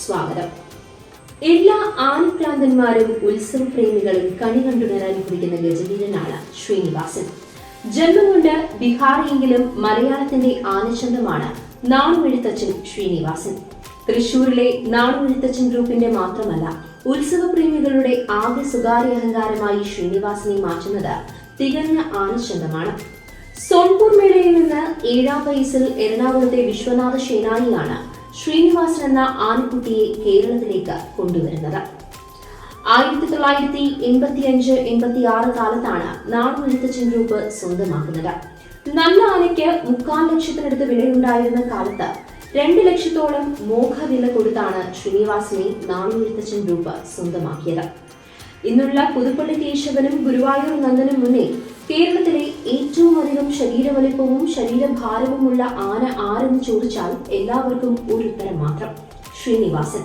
സ്വാഗതം. എല്ലാ ആനക്രാന്തന്മാരും ഉത്സവപ്രേമികളും കണി കണ്ടുണരാൻ കുറിക്കുന്ന ഗജവീരനാണ് ശ്രീനിവാസൻ. ജന്മം കൊണ്ട് ബിഹാറിയെങ്കിലും മലയാളത്തിന്റെ ആനച്ചന്തമാണ് നാണുമെഴുത്തച്ഛൻ ശ്രീനിവാസൻ. തൃശൂരിലെ നാണുമെഴുത്തച്ഛൻ ഗ്രൂപ്പിന്റെ മാത്രമല്ല, ഉത്സവപ്രേമികളുടെ ആദ്യ സ്വകാര്യ അഹങ്കാരമായി ശ്രീനിവാസനെ മാറ്റുന്നത് തികഞ്ഞ ആനച്ചന്തമാണ്. സോൺപൂർ മേളയിൽ നിന്ന് 7ാം വയസ്സിൽ എറണാകുളത്തെ വിശ്വനാഥ സേനാനിയാണ് ശ്രീനിവാസൻ എന്ന ആനക്കുട്ടിയെ കേരളത്തിലേക്ക് കൊണ്ടുവരുന്നത്. 1985-86 കാലത്താണ് നാണുമെഴുത്തച്ഛൻ ഗ്രൂപ്പ് സ്വന്തമാക്കുന്നത്. നല്ല ആനയ്ക്ക് 3/4 ലക്ഷത്തിനടുത്ത് വിലയുണ്ടായിരുന്ന കാലത്ത് 2 ലക്ഷത്തോളം മോഹവില കൊടുത്താണ് ശ്രീനിവാസനെ നാണുമെഴുത്തച്ഛൻ ഗ്രൂപ്പ് സ്വന്തമാക്കിയത്. ഇന്നുള്ള പുതുപ്പള്ളി കേശവനും ഗുരുവായൂർ നന്ദനും മുന്നേ കേരളത്തിലെ ഏറ്റവും അധികം ശരീരവലിപ്പവും ശരീരഭാരവുമുള്ള ആന ആരെന്ന് ചോദിച്ചാൽ എല്ലാവർക്കും ഒരു ഉത്തരം മാത്രം: ശ്രീനിവാസൻ.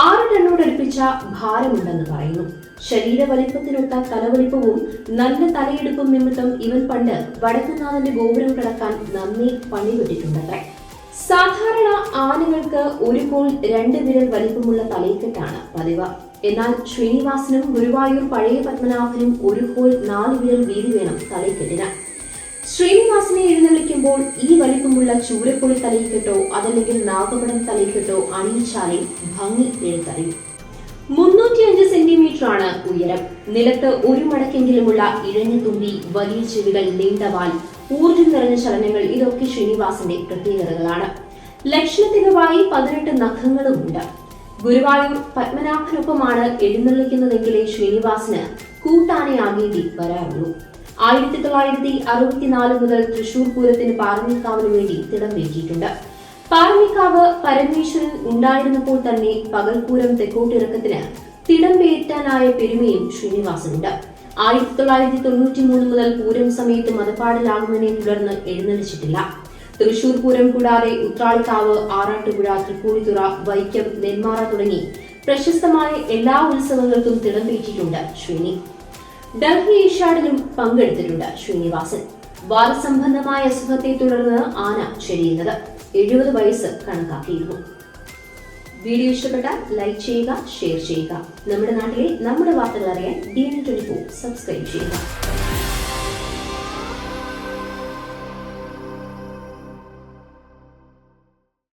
6 ടണ്ണോടടുപ്പിച്ച ഭാരമുണ്ടെന്ന് പറയുന്നു. ശരീരവലിപ്പത്തിനൊത്ത തലവലിപ്പവും നല്ല തലയെടുപ്പും നിമിത്തം ഇവൻ പണ്ട് വടക്കുന്നാഥന്റെ ഗോപുരം കിടക്കാൻ നന്ദി പണിപെട്ടിട്ടുണ്ടത്രേ. സാധാരണ ആനകൾക്ക് ഒരു കോൽ 2 വിരൽ വലിപ്പമുള്ള തലയ്ക്കെട്ടാണ് പതിവ്. എന്നാൽ ശ്രീനിവാസനും ഗുരുവായൂർ പഴയ പത്മനാഭനും ഒരു കോൽ 4 വിരൽ വീതി വേണം തലയ്ക്കെട്ടിന്. ശ്രീനിവാസനെ എഴുന്നള്ളിക്കുമ്പോൾ ഈ വലിപ്പമുള്ള ചൂരപ്പൊളി തലയ്ക്കെട്ടോ അതല്ലെങ്കിൽ നാഗപടം തലയ്ക്കെട്ടോ അണിയിച്ചാലേ ഭംഗി എഴുത്തറിയും. 305 സെന്റിമീറ്ററാണ് ഉയരം. നിലത്ത് ഒരു മടക്കെങ്കിലുമുള്ള ഇഴഞ്ഞ തുമ്പി, വലിയ ചെവികൾ, നീണ്ടവാൽ, ഊർജ്ജം നിറഞ്ഞ ചലനങ്ങൾ, ഇതൊക്കെ ശ്രീനിവാസന്റെ പ്രത്യേകതകളാണ്. ലക്ഷണത്തിനുമായി 18 നഖങ്ങളുമുണ്ട്. ഗുരുവായൂർ പത്മനാഭനൊപ്പമാണ് എഴുന്നള്ളിക്കുന്നതെങ്കിലേ ശ്രീനിവാസന് കൂട്ടാനയാകേണ്ടി വരാറുള്ളൂ. 1964 മുതൽ തൃശൂർ പൂരത്തിന് പാറമേക്കാവിന് വേണ്ടി തിടംപേറ്റിയിട്ടുണ്ട്. പാറമേക്കാവ് പരമേശ്വരൻ ഉണ്ടായിരുന്നപ്പോൾ തന്നെ പകൽപൂരം തെക്കോട്ടിറക്കത്തിന് തിടംപേറ്റാനായ പെരുമയും ശ്രീനിവാസനുണ്ട്. 1993 മുതൽ പൂരം സമയത്ത് മതപ്പാടിലാകുന്നതിനെ തുടർന്ന് എഴുന്നള്ളിച്ചിട്ടില്ല. തൃശൂർ പൂരം കൂടാതെ ഉത്രാളിക്കാവ്, ആറാട്ടുപുഴ, തൃപ്പൂണിത്തുറ, വൈക്കം, നെന്മാറ തുടങ്ങി പ്രശസ്തമായ എല്ലാ ഉത്സവങ്ങൾക്കും തിടംപേറ്റിയിട്ടുണ്ട് ശ്രീനി. ഡൽഹി ഏഷ്യാഡിലും പങ്കെടുത്തിട്ടുണ്ട് ശ്രീനിവാസൻ. വാദസംബന്ധമായ അസുഖത്തെ തുടർന്ന് ആന ചെരിയുന്നത് 70 വയസ്സ് കണക്കാക്കിയിരുന്നു. വീഡിയോ ഇഷ്ടപ്പെട്ടാൽ ലൈക്ക് ചെയ്യുക, ഷെയർ ചെയ്യുക. നമ്മുടെ നാട്ടിലെ നമ്മുടെ വാർത്തകൾ അറിയാൻ DN24 സബ്സ്ക്രൈബ് ചെയ്യുക.